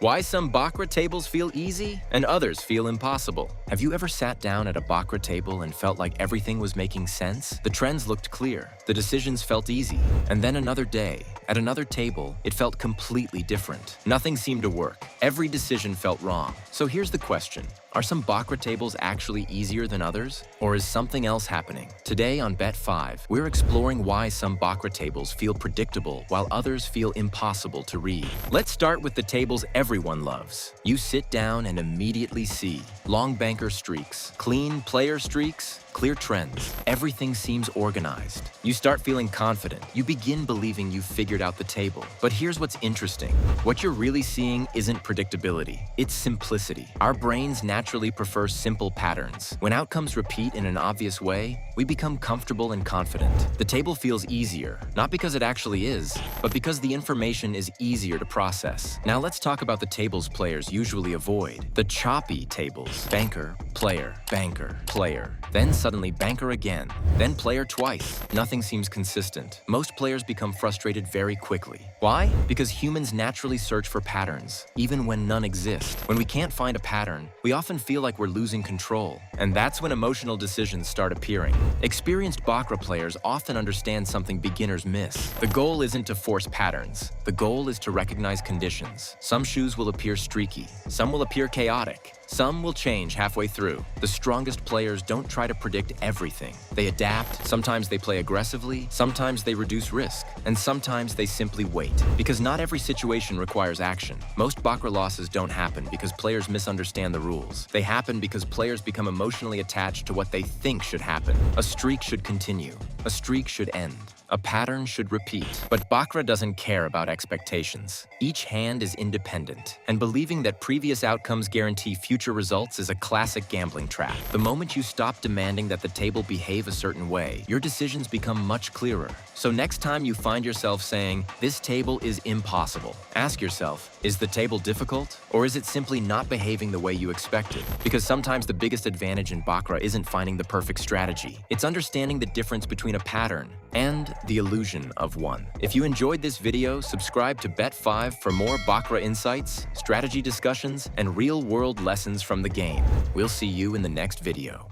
Why some Baccarat tables feel easy and others feel impossible. Have you ever sat down at a Baccarat table and felt like everything was making sense? The trends looked clear, the decisions felt easy, and then another day, at another table, it felt completely different. Nothing seemed to work. Every decision felt wrong. So here's the question. Are some Baccarat tables actually easier than others? Or is something else happening? Today on Bet 5, we're exploring why some Baccarat tables feel predictable while others feel impossible to read. Let's start with the tables everyone loves. You sit down and immediately see long banker streaks, clean player streaks, clear trends. Everything seems organized. You start feeling confident. You begin believing you've figured out the table. But here's what's interesting. What you're really seeing isn't predictability. It's simplicity. Our brains naturally prefer simple patterns. When outcomes repeat in an obvious way, we become comfortable and confident. The table feels easier, not because it actually is, but because the information is easier to process. Now let's talk about the tables players usually avoid. The CHOPPY tables. Banker, player, banker, player. Then suddenly banker again, then player twice. Nothing seems consistent. Most players become frustrated very quickly. Why? Because humans naturally search for patterns, even when none exist. When we can't find a pattern, we often feel like we're losing control. And that's when emotional decisions start appearing. Experienced Baccarat players often understand something beginners miss. The goal isn't to force patterns. The goal is to recognize conditions. Some shoes will appear streaky. Some will appear chaotic. Some will change halfway through. The strongest players don't try to predict everything. They adapt, sometimes they play aggressively, sometimes they reduce risk, and sometimes they simply wait. Because not every situation requires action. Most Baccarat losses don't happen because players misunderstand the rules. They happen because players become emotionally attached to what they think should happen. A streak should continue. A streak should end. A pattern should repeat. But Baccarat doesn't care about expectations. Each hand is independent, and believing that previous outcomes guarantee future results is a classic gambling trap. The moment you stop demanding that the table behave a certain way, your decisions become much clearer. So next time you find yourself saying, "This table is impossible," ask yourself, is the table difficult? Or is it simply not behaving the way you expected? Because sometimes the biggest advantage in Baccarat isn't finding the perfect strategy. It's understanding the difference between a pattern and the illusion of one. If you enjoyed this video, subscribe to Bet 5 for more Baccarat insights, strategy discussions, and real-world lessons from the game. We'll see you in the next video.